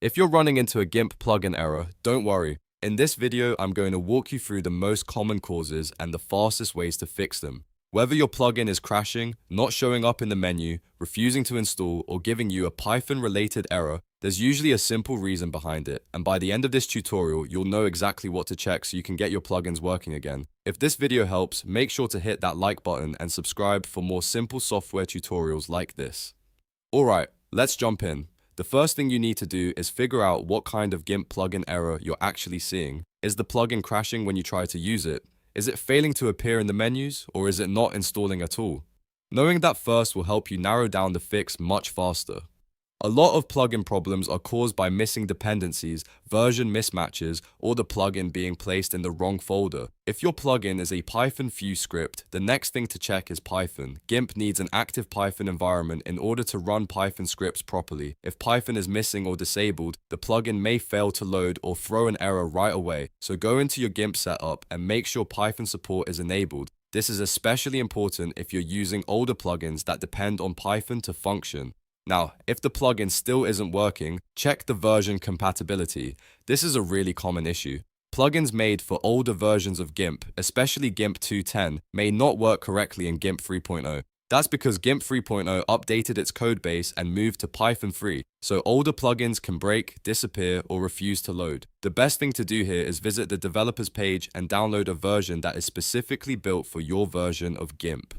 If you're running into a Gimp plugin error, don't worry. In this video, I'm going to walk you through the most common causes and the fastest ways to fix them. Whether your plugin is crashing, not showing up in the menu, refusing to install, or giving you a Python-related error, there's usually a simple reason behind it, and by the end of this tutorial, you'll know exactly what to check so you can get your plugins working again. If this video helps, make sure to hit that like button and subscribe for more simple software tutorials like this. Alright, let's jump in. The first thing you need to do is figure out what kind of Gimp plugin error you're actually seeing. Is the plugin crashing when you try to use it? Is it failing to appear in the menus, or is it not installing at all? Knowing that first will help you narrow down the fix much faster. A lot of plugin problems are caused by missing dependencies, version mismatches, or the plugin being placed in the wrong folder. If your plugin is a Python Fuse script, the next thing to check is Python. Gimp needs an active Python environment in order to run Python scripts properly. If Python is missing or disabled, the plugin may fail to load or throw an error right away. So go into your Gimp setup and make sure Python support is enabled. This is especially important if you're using older plugins that depend on Python to function. Now, if the plugin still isn't working, check the version compatibility. This is a really common issue. Plugins made for older versions of Gimp, especially Gimp 2.10, may not work correctly in Gimp 3.0. That's because Gimp 3.0 updated its codebase and moved to Python 3, so older plugins can break, disappear, or refuse to load. The best thing to do here is visit the developers page and download a version that is specifically built for your version of Gimp.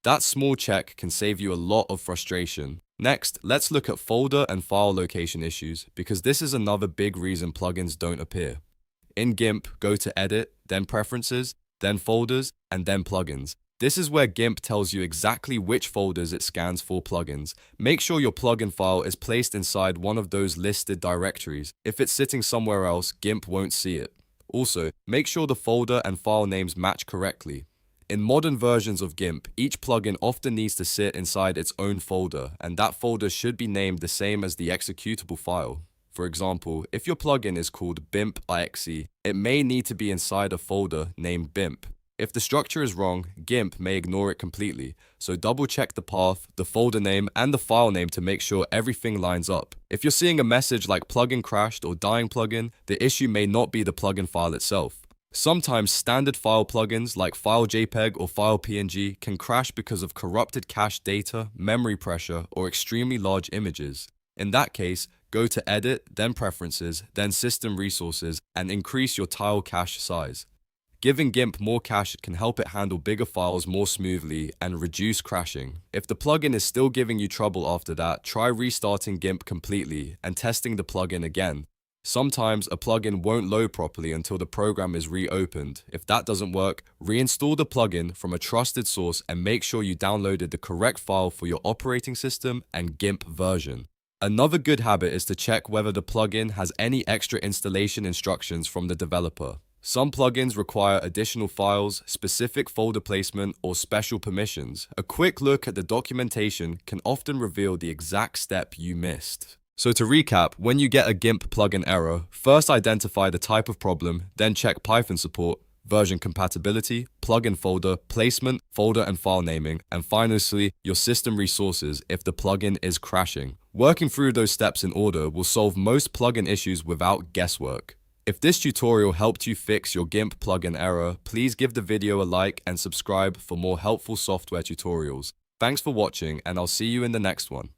That small check can save you a lot of frustration. Next, let's look at folder and file location issues, because this is another big reason plugins don't appear. In Gimp, go to Edit, then Preferences, then Folders, and then Plugins. This is where Gimp tells you exactly which folders it scans for plugins. Make sure your plugin file is placed inside one of those listed directories. If it's sitting somewhere else, Gimp won't see it. Also, make sure the folder and file names match correctly. In modern versions of Gimp, each plugin often needs to sit inside its own folder, and that folder should be named the same as the executable file. For example, if your plugin is called bimp.exe, it may need to be inside a folder named bimp. If the structure is wrong, Gimp may ignore it completely, so double check the path, the folder name, and the file name to make sure everything lines up. If you're seeing a message like plugin crashed or dying plugin, the issue may not be the plugin file itself. Sometimes standard file plugins like file JPEG or file PNG can crash because of corrupted cache data, memory pressure, or extremely large images. In that case, go to Edit, then Preferences, then System Resources, and increase your tile cache size. Giving Gimp more cache can help it handle bigger files more smoothly and reduce crashing. If the plugin is still giving you trouble after that, try restarting Gimp completely and testing the plugin again. Sometimes a plugin won't load properly until the program is reopened. If that doesn't work, reinstall the plugin from a trusted source and make sure you downloaded the correct file for your operating system and Gimp version. Another good habit is to check whether the plugin has any extra installation instructions from the developer. Some plugins require additional files, specific folder placement, or special permissions. A quick look at the documentation can often reveal the exact step you missed. So to recap, when you get a Gimp plugin error, first identify the type of problem, then check Python support, version compatibility, plugin folder, placement, folder and file naming, and finally, your system resources if the plugin is crashing. Working through those steps in order will solve most plugin issues without guesswork. If this tutorial helped you fix your Gimp plugin error, please give the video a like and subscribe for more helpful software tutorials. Thanks for watching, and I'll see you in the next one.